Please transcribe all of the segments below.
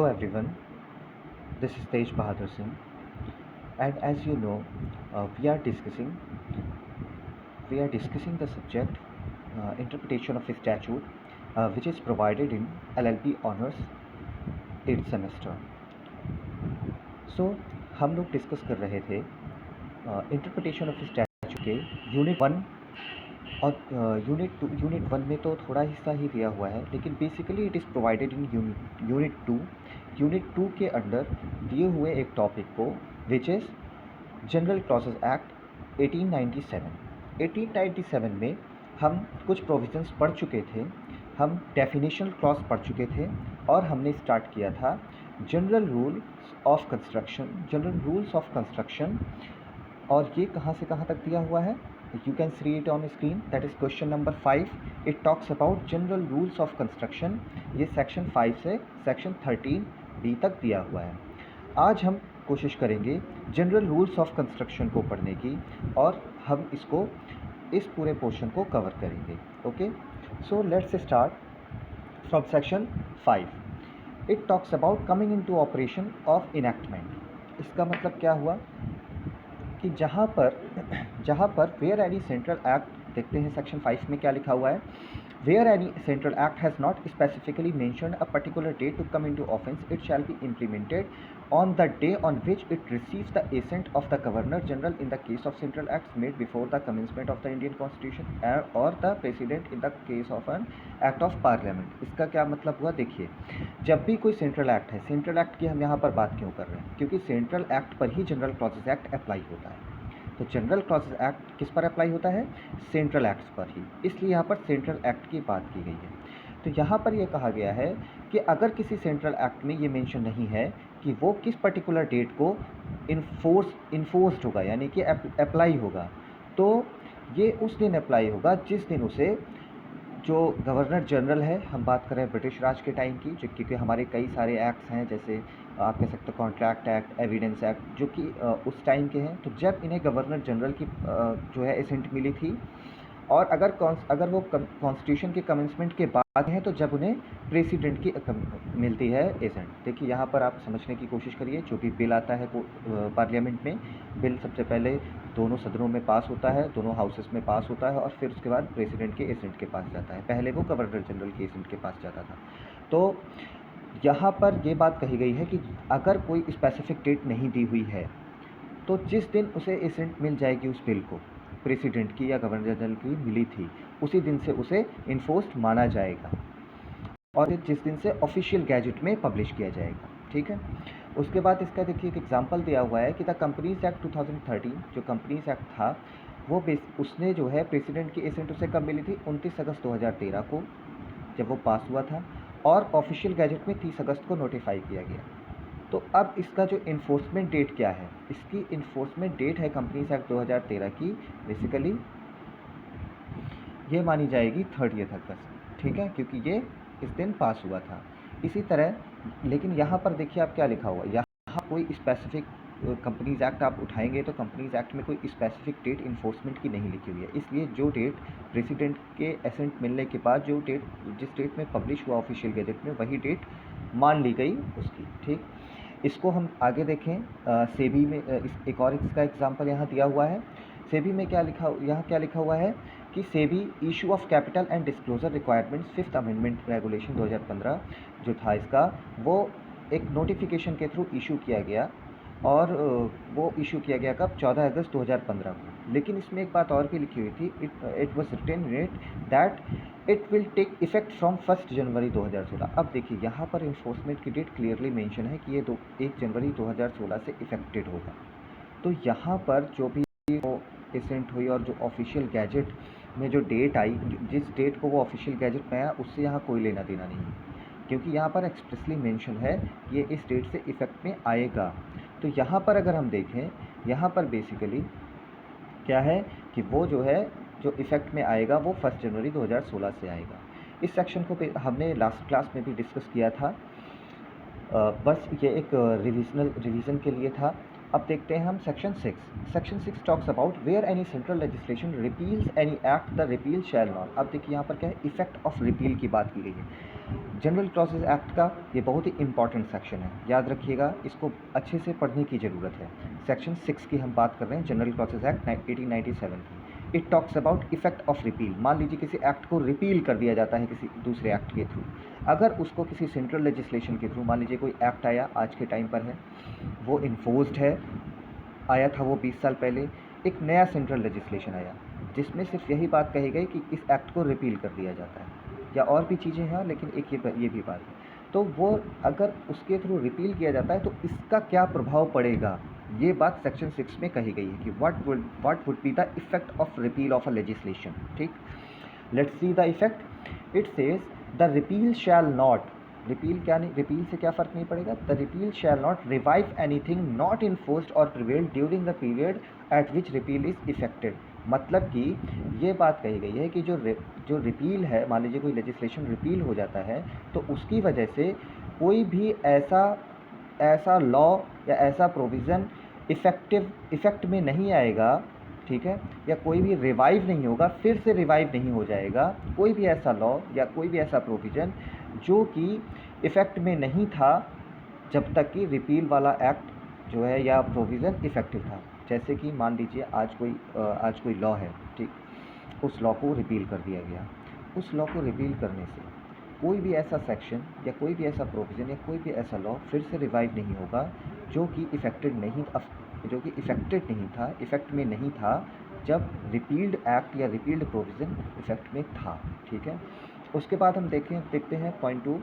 Hello everyone, this is Tej Bahadur Singh, and as you know, we are discussing the subject interpretation of a statute, which is provided in LLB Honors 8th semester. So हम लोग discuss कर रहे थे interpretation of statute के unit 1 और unit 1 में तो थोड़ा हिस्सा ही दिया हुआ है, लेकिन basically it is provided in unit 2 के अंडर दिए हुए एक टॉपिक को, which is general clauses act 1897 में हम कुछ प्रोविजंस पढ़ चुके थे, हम डेफिनेशनल क्लॉज पढ़ चुके थे और हमने स्टार्ट किया था जनरल रूल्स ऑफ कंस्ट्रक्शन। और ये कहाँ से कहाँ तक दिया हुआ है? You can see it on screen. That is question number 5. It talks about general rules of construction. ये section 5 से section 13B तक दिया हुआ है। आज हम कोशिश करेंगे जनरल रूल्स ऑफ कंस्ट्रक्शन को पढ़ने की और हम इस पूरे पोर्शन को कवर करेंगे। Okay, so let's start from section 5. It talks about coming into operation of enactment. इसका मतलब क्या हुआ कि जहाँ पर वेयर एनी सेंट्रल एक्ट, देखते हैं सेक्शन 5 में क्या लिखा हुआ है। Where any central act has not specifically mentioned a particular date to come into offence, it shall be implemented on the day on which it receives the assent of the Governor General in the case of central acts made before the commencement of the Indian Constitution or the President in the case of an act of Parliament। इसका क्या मतलब हुआ? देखिए, जब भी कोई central act है, central act की हम यहाँ पर बात क्यों कर रहे हैं? क्योंकि सेंट्रल एक्ट पर ही जनरल क्लॉजेज एक्ट अप्लाई होता है। तो जनरल क्लॉजेज एक्ट किस पर अप्लाई होता है? सेंट्रल एक्ट्स पर ही, इसलिए यहाँ पर सेंट्रल एक्ट की बात की गई है। तो यहाँ पर यह कहा गया है कि अगर किसी सेंट्रल एक्ट में ये मेंशन नहीं है कि वो किस पर्टिकुलर डेट को इन्फोर्स्ड होगा, यानी कि अप्लाई होगा, तो ये उस दिन अप्लाई होगा जिस दिन उसे जो गवर्नर जनरल है, हम बात कर रहे हैं ब्रिटिश राज के टाइम की, जो क्योंकि हमारे कई सारे एक्ट्स हैं, जैसे आप कह सकते हो कॉन्ट्रैक्ट एक्ट, एविडेंस एक्ट, जो कि उस टाइम के हैं। तो जब इन्हें गवर्नर जनरल की जो है एसेंट मिली थी, और अगर वो कॉन्स्टिट्यूशन के कमेंसमेंट के बाद हैं, तो जब उन्हें प्रेसिडेंट की मिलती है एसेंट। देखिए यहाँ पर आप समझने की कोशिश करिए, जो भी बिल आता है पार्लियामेंट में, बिल सबसे पहले दोनों सदनों में पास होता है, दोनों हाउसेस में पास होता है, और फिर उसके बाद प्रेसिडेंट के एसेंट के पास जाता है। पहले वो गवर्नर जनरल के एसेंट के पास जाता था। तो यहाँ पर ये बात कही गई है कि अगर कोई स्पेसिफिक डेट नहीं दी हुई है, तो जिस दिन उसे एसेंट मिल जाएगी उस बिल को, प्रेसिडेंट की या गवर्नर जनरल की मिली थी, उसी दिन से उसे इन्फोर्स्ड माना जाएगा और जिस दिन से ऑफिशियल गैजेट में पब्लिश किया जाएगा। ठीक है, उसके बाद इसका देखिए एक एग्जांपल दिया हुआ है कि द कंपनीज एक्ट 2013, जो कंपनीज एक्ट था, वो उसने जो है प्रेसिडेंट की एसेंट उसे कब मिली थी? 29 अगस्त 2013 को, जब वो पास हुआ था, और ऑफिशियल गैजेट में 30 अगस्त को नोटिफाई किया गया। तो अब इसका जो इन्फोर्समेंट डेट क्या है? इसकी इन्फोर्समेंट डेट है कंपनीज एक्ट 2013 की, बेसिकली ये मानी जाएगी 30 अगस्त। ठीक है, क्योंकि ये इस दिन पास हुआ था। इसी तरह, लेकिन यहाँ पर देखिए आप क्या लिखा हुआ, यहाँ कोई स्पेसिफिक कंपनीज एक्ट आप उठाएंगे तो कंपनीज एक्ट में कोई स्पेसिफिक डेट इन्फोर्समेंट की नहीं लिखी हुई है। इसलिए जो डेट प्रेसिडेंट के एसेंट मिलने के बाद जिस डेट में पब्लिश हुआ ऑफिशियल गैजेट में, वही डेट मान ली गई उसकी। ठीक, इसको हम आगे देखें। सेबी में एक और इसका एग्जांपल यहाँ दिया हुआ है। सेबी में क्या लिखा हुआ है कि SEBI issue of capital and disclosure requirements 5th amendment regulation 2015 जो था इसका, वो एक नोटिफिकेशन के थ्रू इशू किया गया, और वो इशू किया गया कब? 14 अगस्त 2015 को। लेकिन इसमें एक बात और भी लिखी हुई थी, it was written in it that it will take effect from 1 January 2016। अब देखिए यहाँ पर इन्फोर्समेंट की डेट क्लियरली मेंशन है कि ये 1 जनवरी 2016 से इफेक्टेड होगा। तो यहाँ पर जो भी वो एसेंट हुई और जो ऑफिशियल गैजेट में जो डेट आई, जिस डेट को वो ऑफिशियल गैजेट में आया, उससे यहाँ कोई लेना देना नहीं है, क्योंकि यहाँ पर एक्सप्रेसली मेंशन है कि ये इस डेट से इफेक्ट में आएगा। तो यहाँ पर अगर हम देखें, यहाँ पर बेसिकली क्या है कि वो जो है जो इफ़ेक्ट में आएगा वो 1 जनवरी 2016 से आएगा। इस सेक्शन को हमने लास्ट क्लास में भी डिस्कस किया था, बस ये एक रिवीजन के लिए था। अब देखते हैं हम section 6। Section 6 talks about where any central legislation repeals any act the repeal shall not. अब देखिए यहाँ पर क्या है, इफेक्ट ऑफ रिपील की बात की गई है। जनरल क्लॉजेज एक्ट का ये बहुत ही इंपॉर्टेंट सेक्शन है, याद रखिएगा, इसको अच्छे से पढ़ने की ज़रूरत है। सेक्शन 6 की हम बात कर रहे हैं, जनरल क्लॉजेज एक्ट 1897 की। It talks about effect of repeal. मान लीजिए किसी एक्ट को रिपील कर दिया जाता है किसी दूसरे एक्ट के थ्रू, अगर उसको किसी सेंट्रल लेजिस्लेशन के थ्रू, मान लीजिए कोई एक्ट आया आज के टाइम पर है, वो इन्फोर्स्ड है, आया था वो 20 साल पहले, एक नया सेंट्रल लेजिस्लेशन आया जिसमें सिर्फ यही बात कही गई कि इस एक्ट को रिपील कर दिया जाता है, या और भी चीज़ें हैं लेकिन एक ये भी बात है। तो वो अगर उसके थ्रू रिपील किया जाता है तो इसका क्या प्रभाव पड़ेगा, ये बात सेक्शन 6 में कही गई है कि what would be the effect of repeal of a legislation. ठीक, let's see the effect. It says the repeal shall not, repeal क्या नहीं, रिपील से क्या फ़र्क नहीं पड़ेगा, the repeal shall not revive anything not enforced और prevail during the period at which repeal is effected. मतलब कि ये बात कही गई है कि जो रिपील है, मान लीजिए कोई लेजिस्लेशन रिपील हो जाता है तो उसकी वजह से कोई भी ऐसा लॉ या ऐसा प्रोविज़न इफ़ेक्ट में नहीं आएगा, ठीक है, या कोई भी रिवाइव नहीं होगा, फिर से रिवाइव नहीं हो जाएगा कोई भी ऐसा लॉ या कोई भी ऐसा प्रोविज़न जो कि इफ़ेक्ट में नहीं था जब तक कि रिपील वाला एक्ट जो है या प्रोविज़न इफ़ेक्टिव था। जैसे कि मान लीजिए आज कोई लॉ है, ठीक, उस लॉ को रिपील कर दिया गया। उस लॉ को रिपील करने से कोई भी ऐसा सेक्शन या कोई भी ऐसा प्रोविज़न या कोई भी ऐसा लॉ फिर से रिवाइव नहीं होगा जो कि इफ़ेक्टेड नहीं था, इफ़ेक्ट में नहीं था जब रिपील्ड एक्ट या रिपील्ड प्रोविज़न इफ़ेक्ट में था। ठीक है, उसके बाद हम देखते हैं पॉइंट 2,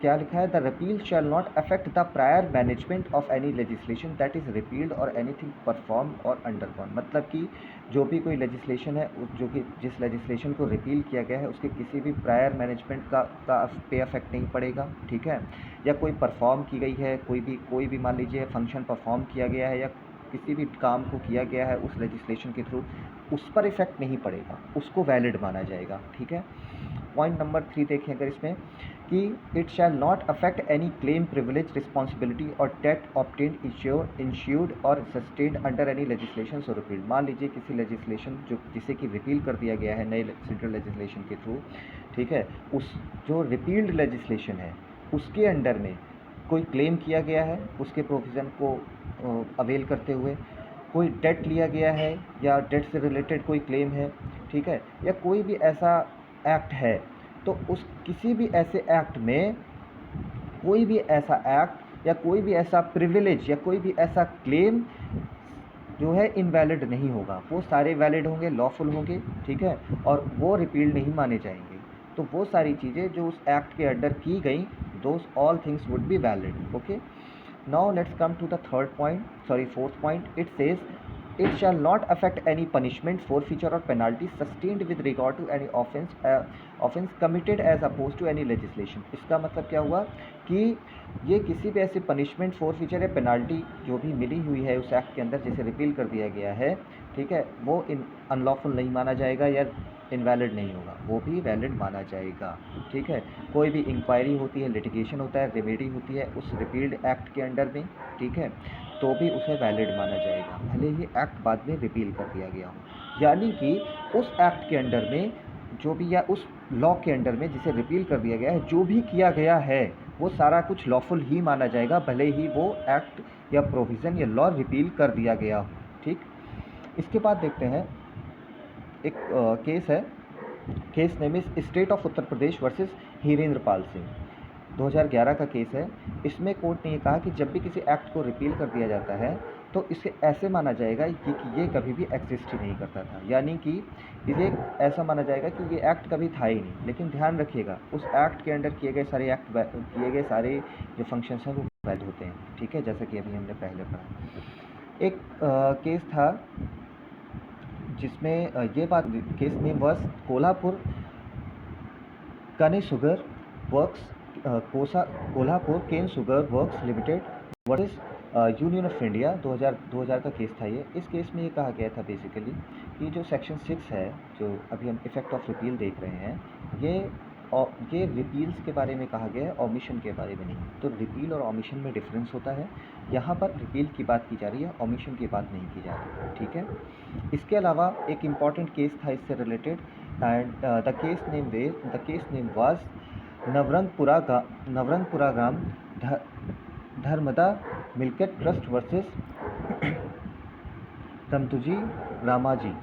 क्या लिखा है, the repeal shall not affect the prior management of any legislation that is repealed और एनीथिंग परफॉर्म और अंडरगॉन। मतलब कि जो भी कोई लेजिस्लेशन है, जो कि जिस लेजिस्लेशन को रिपील किया गया है उसके किसी भी प्रायर मैनेजमेंट का पे अफेक्ट नहीं पड़ेगा। ठीक है, या कोई परफॉर्म की गई है, कोई भी मान लीजिए फंक्शन परफॉर्म किया गया है या किसी भी काम को किया गया है उस लेजिस्लेशन के थ्रू, उस पर इफ़ेक्ट नहीं पड़ेगा, उसको वैलिड माना जाएगा। ठीक है, पॉइंट नंबर 3 देखें अगर इसमें कि it shall not affect any claim, privilege, responsibility और डेट ऑब्टेन्ड, इंश्योर्ड और सस्टेन्ड अंडर एनी लेजिस्लेशन सो रिपील्ड। मान लीजिए किसी लेजिस्लेशन जिसे कि रिपील कर दिया गया है नए सेंट्रल लेजिस्लेशन के थ्रू, ठीक है, उस जो रिपील्ड लेजिस्लेशन है उसके अंडर में कोई क्लेम किया गया है, उसके प्रोविज़न को अवेल करते हुए कोई डेट लिया गया है या डेट से रिलेटेड कोई क्लेम है, ठीक है, या कोई भी ऐसा एक्ट है, तो उस किसी भी ऐसे एक्ट में कोई भी ऐसा एक्ट या कोई भी ऐसा प्रिविलेज या कोई भी ऐसा क्लेम जो है इनवैलिड नहीं होगा, वो सारे वैलिड होंगे, लॉफुल होंगे। ठीक है, और वो रिपील नहीं माने जाएंगे। तो वो सारी चीज़ें जो उस एक्ट के अंडर की गई, those all things would be valid. Okay, now let's come to the fourth point. It says it shall not affect any punishment, forfeiture or penalty sustained with regard to any offense committed as opposed to any legislation। इसका मतलब क्या हुआ कि ये किसी भी ऐसे punishment, forfeiture या पेनाल्टी जो भी मिली हुई है उस एक्ट के अंदर जिसे रिपील कर दिया गया है, ठीक है, वो अनलॉफुल नहीं माना जाएगा या इनवैलिड नहीं होगा, वो भी वैलिड माना जाएगा। ठीक है, कोई भी इंक्वायरी होती है, लिटिगेशन होता है, रेमेडी होती है उस रिपील्ड एक्ट के अंडर में, ठीक है, तो भी उसे वैलिड माना जाएगा भले ही एक्ट बाद में रिपील कर दिया गया हो। यानी कि उस एक्ट के अंडर में जो भी या उस लॉ के अंडर में जिसे रिपील कर दिया गया है, जो भी किया गया है वो सारा कुछ लॉफुल ही माना जाएगा भले ही वो एक्ट या प्रोविज़न या लॉ रिपील कर दिया गया हो। ठीक, इसके बाद देखते हैं एक केस है, case name is state of Uttar Pradesh versus Hirendra Pal Singh, 2011 का केस है। इसमें कोर्ट ने ये कहा कि जब भी किसी एक्ट को रिपील कर दिया जाता है तो इसे ऐसे माना जाएगा कि ये कभी भी एग्जिस्ट ही नहीं करता था, यानी कि इसे ऐसा माना जाएगा कि ये एक्ट कभी था ही नहीं। लेकिन ध्यान रखिएगा उस एक्ट के अंडर किए गए सारे जो फंक्शंस हैं वो वैध होते हैं। ठीक है, जैसा कि अभी हमने पहले पढ़ा। एक केस था जिसमें ये बात, case name was Kolhapur cane sugar works, Kolhapur cane sugar works limited versus union of India, 2000 का केस था ये। इस केस में ये कहा गया था बेसिकली कि जो सेक्शन 6 है, जो अभी हम इफेक्ट ऑफ रिपील देख रहे हैं, ये और ये रिपील्स के बारे में कहा गया है, ओमिशन के बारे में नहीं। तो रिपील और ओमिशन में डिफरेंस होता है। यहाँ पर रिपील की बात की जा रही है, ओमिशन की बात नहीं की जा रही, ठीक है। इसके अलावा एक इम्पॉर्टेंट केस था इससे related, and the case name was Navrangpura Gram Dharmada Milkat trust versus Ramtuji Ramaji.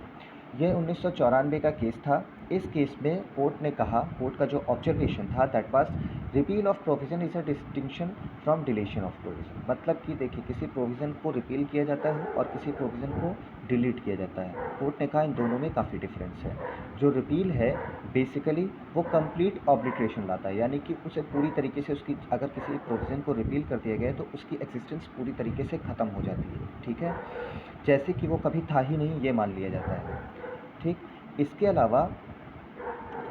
ये 1994 का केस था। इस केस में कोर्ट ने कहा, कोर्ट का जो ऑब्जर्वेशन था that was repeal of provision is a distinction from deletion of provision. मतलब कि देखिए, किसी प्रोविज़न को रिपील किया जाता है और किसी प्रोविज़न को डिलीट किया जाता है। कोर्ट ने कहा इन दोनों में काफ़ी डिफरेंस है। जो रिपील है बेसिकली वो कंप्लीट ऑब्लिट्रेशन लाता है, यानी कि उसे पूरी तरीके से उसकी, अगर किसी प्रोविज़न को रिपील कर दिया गया है तो उसकी एग्जिस्टेंस पूरी तरीके से ख़त्म हो जाती है, ठीक है। जैसे कि वो कभी था ही नहीं, ये मान लिया जाता है, ठीक। इसके अलावा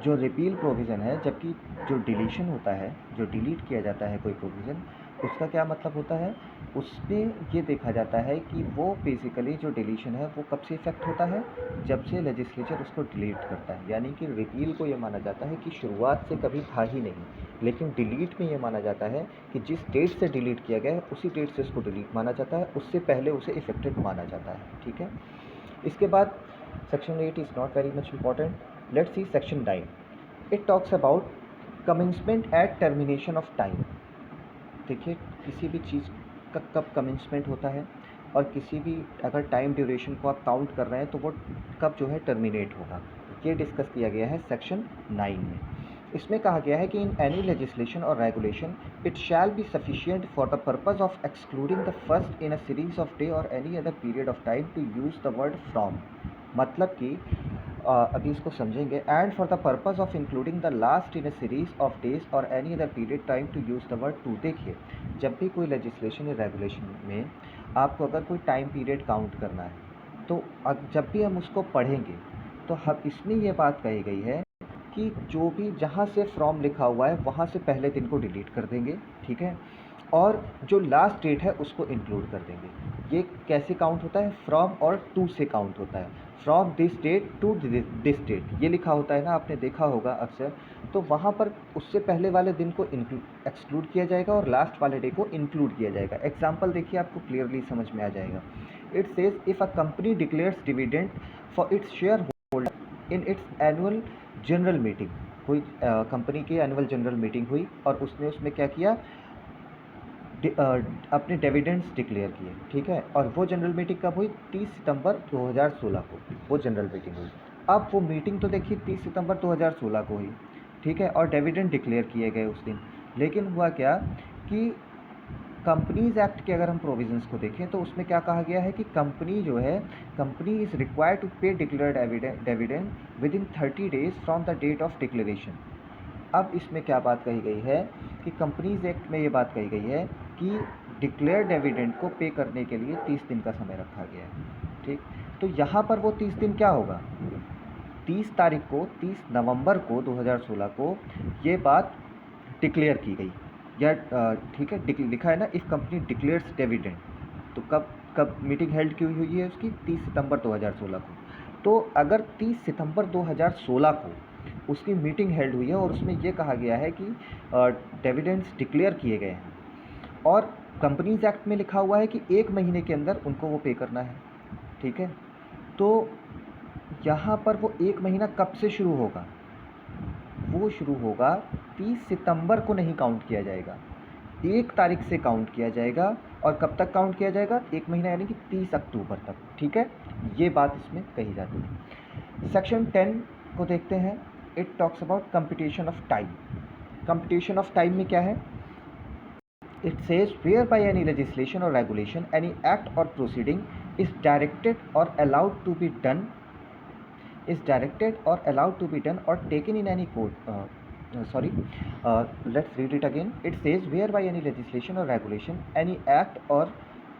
जो रिपील प्रोविज़न है, जबकि जो डिलीशन होता है, जो डिलीट किया जाता है कोई प्रोविज़न, उसका क्या मतलब होता है, उसमें ये देखा जाता है कि वो बेसिकली जो डिलीशन है वो कब से इफ़ेक्ट होता है, जब से लेजिस्लेचर उसको डिलीट करता है। यानी कि रिपील को ये माना जाता है कि शुरुआत से कभी था ही नहीं, लेकिन डिलीट में ये माना जाता है कि जिस डेट से डिलीट किया गया है उसी डेट से उसको डिलीट माना जाता है, उससे पहले उसे इफेक्टेड माना जाता है, ठीक है। इसके बाद section 8 is not very much important. Let's see section 9। It talks about commencement at termination of time. देखिए, किसी भी चीज़ का कब कमेंसमेंट होता है और किसी भी अगर टाइम ड्यूरेशन को आप काउंट कर रहे हैं तो वो कब जो है टर्मिनेट होगा, ये डिस्कस किया गया है सेक्शन 9 में। इसमें कहा गया है कि इन एनी लेजिस्लेशन और regulation it shall be sufficient for the purpose of excluding the first in a series of day और any other period of time to use the word from. मतलब कि अभी इसको समझेंगे। And for the purpose of including the last in a series of days और any other period time to use the word to. देखिए, जब भी कोई लेजिस्लेशन या रेगुलेशन में आपको अगर कोई टाइम पीरियड काउंट करना है तो जब भी हम उसको पढ़ेंगे तो हम इसमें ये बात कही गई है कि जो भी जहाँ से फ्रॉम लिखा हुआ है वहाँ से पहले दिन को डिलीट कर देंगे, ठीक है, और जो लास्ट डेट है उसको इंक्लूड कर देंगे। ये कैसे काउंट होता है, फ्रॉम और टू से काउंट होता है। From this date to this date ये लिखा होता है ना, आपने देखा होगा अक्सर। तो वहाँ पर उससे पहले वाले दिन को एक्सक्लूड किया जाएगा और लास्ट वाले डे को इंक्लूड किया जाएगा। एग्जाम्पल देखिए, आपको क्लियरली समझ में आ जाएगा। It says if a company declares dividend for its share holder in its annual general meeting. कोई कंपनी की एनुअल जनरल मीटिंग हुई और उसने उसमें क्या किया, अपने डिविडेंड्स डिक्लेयर किए, ठीक है। और वो जनरल मीटिंग कब हुई, 30 सितंबर 2016 को वो जनरल मीटिंग हुई। अब वो मीटिंग तो देखिए 30 सितंबर 2016 को हुई, ठीक है, और डिविडेंड डिक्लेयर किए गए उस दिन। लेकिन हुआ क्या कि कंपनीज एक्ट के अगर हम प्रोविजंस को देखें तो उसमें क्या कहा गया है कि कंपनी जो है, company is required to pay declared dividend within 30 days from the date of declaration. अब इसमें क्या बात कही गई है कि कंपनीज एक्ट में ये बात कही गई है कि डिक्लेयर डिविडेंड को पे करने के लिए 30 दिन का समय रखा गया है, ठीक। तो यहाँ पर वो 30 दिन क्या होगा, 30 तारीख को, 30 नवंबर को 2016 को ये बात डिक्लेयर की गई, या ठीक है, लिखा है ना, इफ़ कंपनी डिक्लेयर्स डिविडेंड। तो कब कब मीटिंग हेल्ड की हुई है उसकी, 30 सितंबर 2016 को। तो अगर 30 सितंबर 2016 को उसकी मीटिंग हेल्ड हुई है और उसमें ये कहा गया है कि डिविडेंड्स डिक्लेयर किए गए हैं और कंपनीज एक्ट में लिखा हुआ है कि 1 महीने के अंदर उनको वो पे करना है, ठीक है। तो यहाँ पर वो 1 महीना कब से शुरू होगा, वो शुरू होगा 30 सितंबर को नहीं काउंट किया जाएगा, 1 तारीख से काउंट किया जाएगा। और कब तक काउंट किया जाएगा, 1 महीना यानी कि 30 अक्टूबर तक, ठीक है। ये बात इसमें कही जाती है। सेक्शन 10 को देखते हैं। It talks about computation of time. Computation of time में क्या है, it says whereby any legislation और regulation any act or proceeding is directed or allowed to be done or taken in any court let's read it again. It says whereby any legislation or regulation, any act or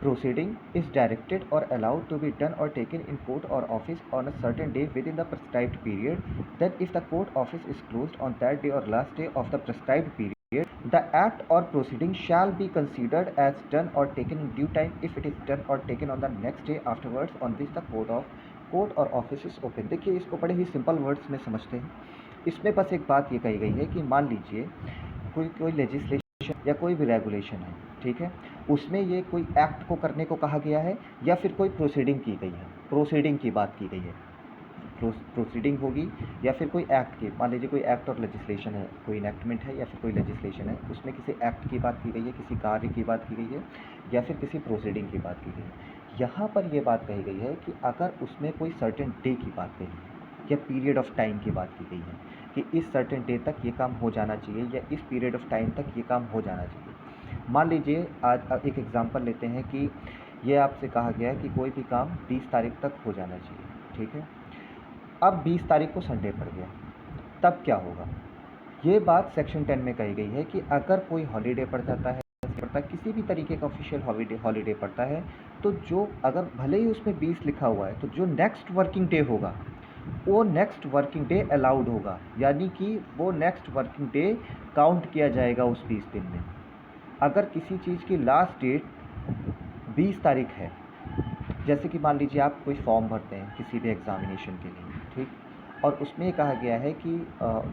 proceeding is directed or allowed to be done or taken in court or office on a certain day within the prescribed period, then if the court office is closed on that day or last day of the prescribed period, the act or proceeding shall be considered as done or taken in due time if it is done or taken on the next day afterwards on which the court और office is open. देखिए, इसको बड़े ही simple words में समझते हैं। इसमें बस एक बात ये कही गई है कि मान लीजिए कोई लेजिस्लेशन या कोई भी रेगुलेशन है, ठीक है, उसमें ये कोई एक्ट को करने को कहा गया है या फिर कोई प्रोसीडिंग की गई है, प्रोसीडिंग की बात की गई है, प्रोसीडिंग होगी या फिर कोई एक्ट की, मान लीजिए कोई एक्ट और लेजिस्लेशन है, कोई इनेक्टमेंट है या फिर कोई लेजिस्लेशन है, उसमें किसी एक्ट की बात की गई है, किसी कार्य की बात की गई है या फिर किसी प्रोसीडिंग की बात की गई है। यहाँ पर ये बात कही गई है कि अगर उसमें कोई सर्टेन डे की बात कही है या पीरियड ऑफ टाइम की बात की गई है कि इस सर्टेन डे तक ये काम हो जाना चाहिए या इस पीरियड ऑफ टाइम तक ये काम हो जाना चाहिए। मान लीजिए आज एक एग्जांपल लेते हैं कि ये आपसे कहा गया है कि कोई भी काम 20 तारीख तक हो जाना चाहिए, ठीक है। अब 20 तारीख को संडे पड़ गया, तब क्या होगा? ये बात सेक्शन 10 में कही गई है कि अगर कोई हॉलीडे पड़ जाता है, किसी भी तरीके का ऑफिशियल हॉलीडे पड़ता है, तो जो अगर भले ही उसमें 20 लिखा हुआ है, तो जो नेक्स्ट वर्किंग डे होगा वो नेक्स्ट वर्किंग डे अलाउड होगा, यानी कि वो नेक्स्ट वर्किंग डे काउंट किया जाएगा उस 20 दिन में। अगर किसी चीज़ की लास्ट डेट 20 तारीख है, जैसे कि मान लीजिए आप कोई फॉर्म भरते हैं किसी भी एग्ज़ामिनेशन के लिए, ठीक, और उसमें ये कहा गया है कि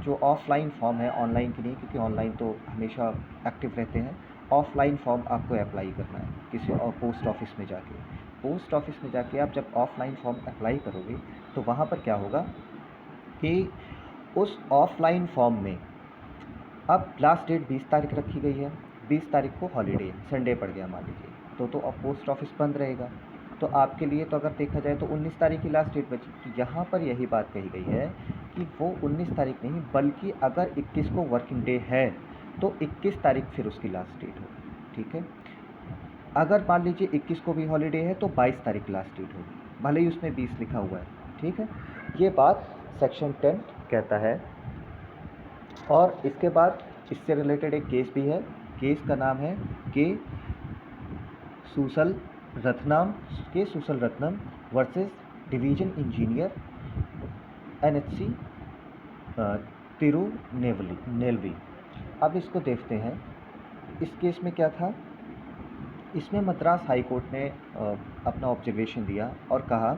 जो ऑफ़लाइन फॉर्म है, ऑनलाइन की नहीं, क्योंकि ऑनलाइन तो हमेशा एक्टिव रहते हैं, ऑफ़लाइन फॉर्म आपको अप्लाई करना है किसी और पोस्ट ऑफिस में जाके। पोस्ट ऑफिस में जाके आप जब ऑफ़लाइन फॉर्म अप्लाई करोगे तो वहाँ पर क्या होगा कि उस ऑफ़लाइन फॉर्म में अब लास्ट डेट 20 तारीख रखी गई है, 20 तारीख को हॉलीडे संडे पड़ गया मान लीजिए, तो अब पोस्ट ऑफिस बंद रहेगा, तो आपके लिए तो अगर देखा जाए तो 19 तारीख की लास्ट डेट बची। तो यहाँ पर यही बात कही गई है कि वो 19 तारीख नहीं, बल्कि अगर 21 को वर्किंग डे है तो 21 तारीख फिर उसकी लास्ट डेट होगी, ठीक है। अगर मान लीजिए 21 को भी हॉलीडे है तो 22 तारीख लास्ट डेट होगी, भले ही उसमें 20 लिखा हुआ है, ठीक है। ये बात सेक्शन 10 कहता है। और इसके बाद इससे रिलेटेड एक केस भी है, केस का नाम है K Susal Ratnam versus division engineer NHC Tirunelveli. अब इसको देखते हैं, इस केस में क्या था। इसमें मद्रास हाई कोर्ट ने अपना ऑब्जर्वेशन दिया और कहा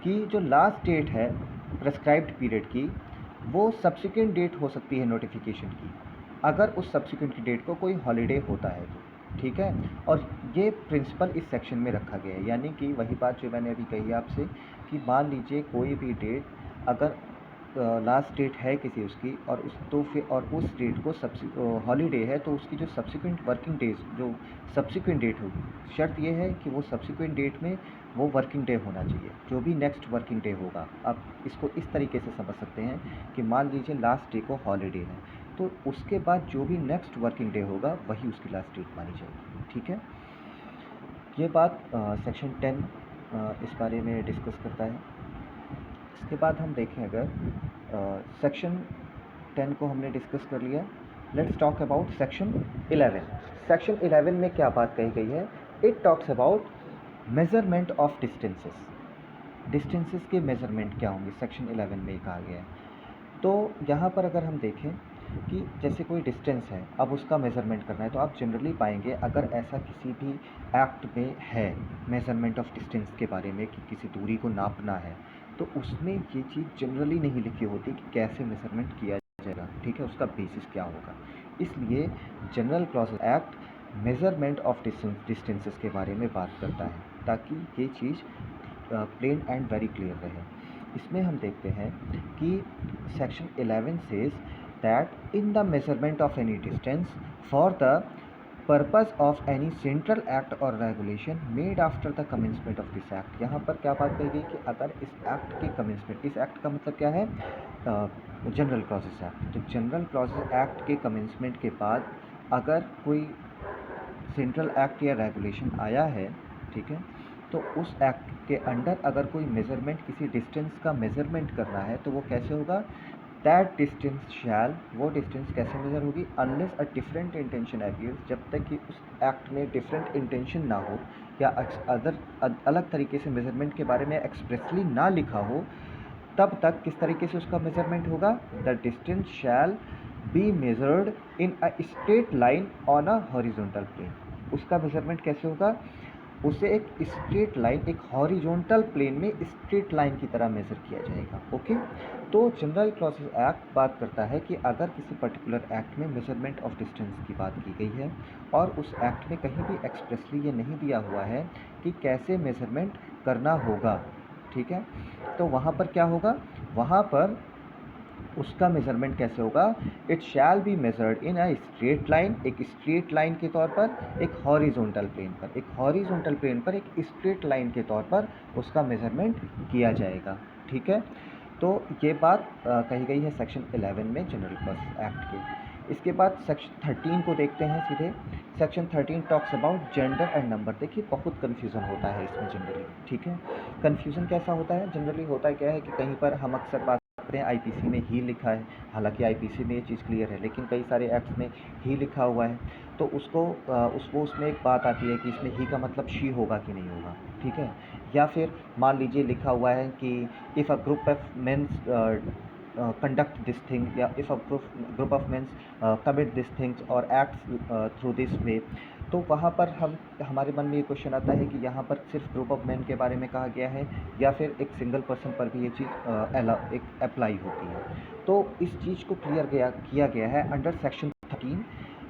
कि जो लास्ट डेट है प्रेस्क्राइब्ड पीरियड की, वो सब्सिक्वेंट डेट हो सकती है नोटिफिकेशन की, अगर उस सब्सिक्वेंट डेट को कोई हॉलीडे होता है तो, ठीक है। और ये प्रिंसिपल इस सेक्शन में रखा गया है, यानी कि वही बात जो मैंने अभी कही आपसे कि मान लीजिए कोई भी डेट अगर लास्ट डेट है किसी उसकी और उस डेट को हॉलीडे है, तो उसकी जो सब्सिक्वेंट वर्किंग डेज जो सब्सिक्वेंट डेट होगी, शर्त ये है कि वो सब्सिक्वेंट डेट में वो वर्किंग डे होना चाहिए, जो भी नेक्स्ट वर्किंग डे होगा। अब इसको इस तरीके से समझ सकते हैं कि मान लीजिए लास्ट डे को हॉलीडे है, तो उसके बाद जो भी नेक्स्ट वर्किंग डे होगा वही उसकी लास्ट डेट मानी जाएगी, ठीक है। ये बात सेक्शन 10 इस बारे में डिस्कस करता है। इसके बाद हम देखें, अगर सेक्शन 10 को हमने डिस्कस कर लिया, let's talk about section 11। Section 11 में क्या बात कही गई है? It talks about measurement of distances के मेज़रमेंट क्या होंगे, सेक्शन 11 में कहा गया है। तो यहाँ पर अगर हम देखें कि जैसे कोई डिस्टेंस है, अब उसका मेज़रमेंट करना है, तो आप जनरली पाएंगे अगर ऐसा किसी भी एक्ट में है मेज़रमेंट ऑफ डिस्टेंस के बारे में कि किसी दूरी को नापना है, तो उसमें ये चीज़ जनरली नहीं लिखी होती कि कैसे मेज़रमेंट किया जाएगा, ठीक है, उसका बेसिस क्या होगा। इसलिए general clauses act measurement of distances के बारे में बात करता है, ताकि ये चीज़ प्लेन एंड वेरी क्लियर रहे। इसमें हम देखते हैं कि section 11 says that in the measurement of any distance for the purpose of any central act और regulation made after the commencement of this act. यहाँ पर क्या बात कही गई कि अगर इस एक्ट के कमेंसमेंट, इस एक्ट का मतलब क्या है, जनरल क्लॉजेस एक्ट, तो जनरल क्लॉजेस एक्ट के कमेंसमेंट के बाद अगर कोई सेंट्रल एक्ट या रेगुलेशन आया है, ठीक है, तो उस एक्ट के अंडर अगर कोई मेज़रमेंट, किसी डिस्टेंस का मेज़रमेंट करना है, तो वो कैसे होगा, दैट डिस्टेंस शैल, वो डिस्टेंस कैसे मेज़र होगी, unless a different intention appears, जब तक कि उस एक्ट में डिफरेंट इंटेंशन ना हो या अलग तरीके से मेज़रमेंट के बारे में एक्सप्रेसली ना लिखा हो, तब तक किस तरीके से उसका मेज़रमेंट होगा, the distance shall be measured in a straight line on a horizontal plane. उसका मेज़रमेंट कैसे होगा, उसे एक स्ट्रेट लाइन, एक हॉरिजॉन्टल प्लेन में स्ट्रेट लाइन की तरह मेज़र किया जाएगा। ओके, तो जनरल क्लॉजेस एक्ट बात करता है कि अगर किसी पर्टिकुलर एक्ट में मेजरमेंट ऑफ डिस्टेंस की बात की गई है और उस एक्ट में कहीं भी एक्सप्रेसली ये नहीं दिया हुआ है कि कैसे मेजरमेंट करना होगा, ठीक है, तो वहाँ पर क्या होगा, वहाँ पर उसका मेजरमेंट कैसे होगा, it shall be measured in a straight line, एक स्ट्रेट लाइन के तौर पर, एक हॉरिजॉन्टल प्लेन पर, एक हॉरिजॉन्टल प्लेन पर एक स्ट्रेट लाइन के तौर पर उसका मेजरमेंट किया जाएगा। ठीक है, तो ये बात कही गई है सेक्शन 11 में जनरल क्लॉजेस एक्ट के। इसके बाद सेक्शन 13 को देखते हैं सीधे। Section 13 talks about gender and number. देखिए बहुत कन्फ्यूज़न होता है इसमें जनरली, ठीक है। कन्फ्यूज़न कैसा होता है, जनरली होता क्या है कि कहीं पर हम अक्सर बात करते हैं आईपीसी में ही लिखा है, हालांकि आईपीसी में ये चीज़ क्लियर है, लेकिन कई सारे एक्ट्स में ही लिखा हुआ है, तो उसमें एक बात आती है कि इसमें ही का मतलब शी होगा कि नहीं होगा, ठीक है। या फिर मान लीजिए लिखा हुआ है कि if a group of mens conduct this thing, या if a group of mens commit this things और एक्ट्स थ्रू दिस वे, तो वहाँ पर हमारे मन में ये क्वेश्चन आता है कि यहाँ पर सिर्फ ग्रुप ऑफ मैन के बारे में कहा गया है या फिर एक सिंगल पर्सन पर भी ये चीज़ एक अप्लाई होती है। तो इस चीज़ को किया गया है under section 13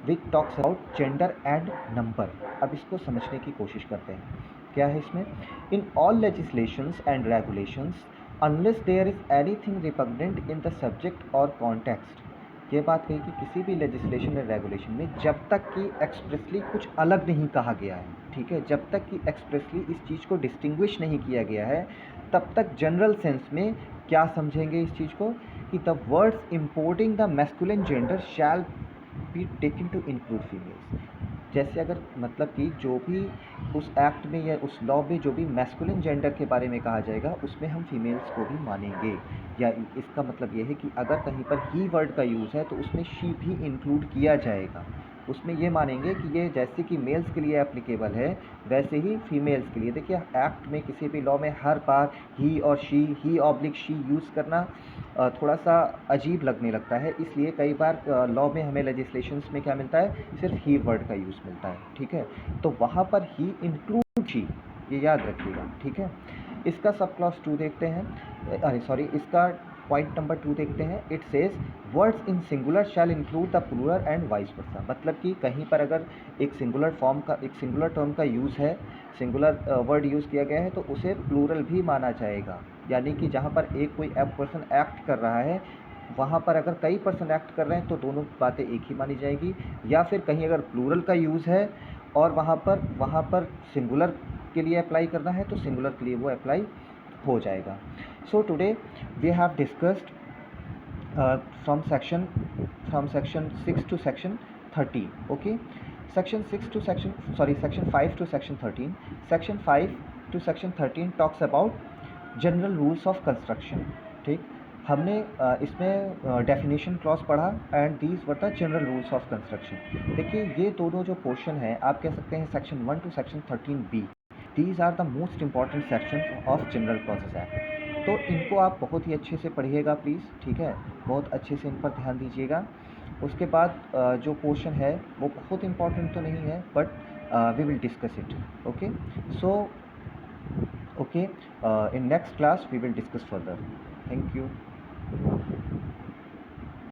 which talks about gender and number. अब इसको समझने की कोशिश करते हैं, क्या है इसमें। In all legislations and regulations unless there is anything repugnant in the subject or context. ये बात कही कि किसी भी लेजिस्लेशन या रेगुलेशन में जब तक कि एक्सप्रेसली कुछ अलग नहीं कहा गया है, ठीक है, जब तक कि एक्सप्रेसली इस चीज़ को डिस्टिंग्विश नहीं किया गया है, तब तक जनरल सेंस में क्या समझेंगे इस चीज़ को कि the words importing the masculine gender shall be taken to include females. जैसे अगर मतलब कि जो भी उस एक्ट में या उस लॉ में जो भी मैस्कुलिन जेंडर के बारे में कहा जाएगा उसमें हम फीमेल्स को भी मानेंगे, या इसका मतलब ये है कि अगर कहीं पर ही वर्ड का यूज़ है तो उसमें शी भी इंक्लूड किया जाएगा। उसमें ये मानेंगे कि ये जैसे कि मेल्स के लिए एप्लीकेबल है वैसे ही फीमेल्स के लिए। देखिए एक्ट में किसी भी लॉ में हर बार ही और she, he oblique she use करना थोड़ा सा अजीब लगने लगता है, इसलिए कई बार लॉ में हमें लेजिस्लेशंस में क्या मिलता है, सिर्फ ही वर्ड का यूज़ मिलता है, ठीक है। तो वहाँ पर ही इंक्लूड शी, ये याद रखिएगा, ठीक है। इसका सब क्लॉज 2 देखते हैं, अरे सॉरी, इसका पॉइंट नंबर 2 देखते हैं। It says words in singular shall include the plural and vice versa. मतलब कि कहीं पर अगर एक सिंगुलर टर्म का यूज़ है, सिंगुलर वर्ड यूज़ किया गया है तो उसे प्लूरल भी माना जाएगा। यानी कि जहाँ पर एक कोई पर्सन एक्ट कर रहा है वहाँ पर अगर कई पर्सन एक्ट कर रहे हैं तो दोनों बातें एक ही मानी जाएगी। या फिर कहीं अगर प्लूरल का यूज़ है और वहाँ पर सिंगुलर के लिए अप्लाई करना है तो सिंगुलर के लिए वो अप्लाई हो जाएगा। So today we have discussed from section 6 to section 13. Okay, section 5 to section 13. Section 5 to section 13 talks about general rules of construction. ठीक, हमने इसमें डेफिनेशन क्लॉज पढ़ा and these were the general rules of construction. देखिए ये दोनों जो portion है आप कह सकते हैं section 1 to section 13B, these are the most important section of general clauses act. तो इनको आप बहुत ही अच्छे से पढ़िएगा प्लीज़, ठीक है, बहुत अच्छे से इन पर ध्यान दीजिएगा। उसके बाद जो पोर्शन है वो बहुत इंपॉर्टेंट तो नहीं है but we will discuss it. Okay, so okay, in next class we will discuss further. Thank you.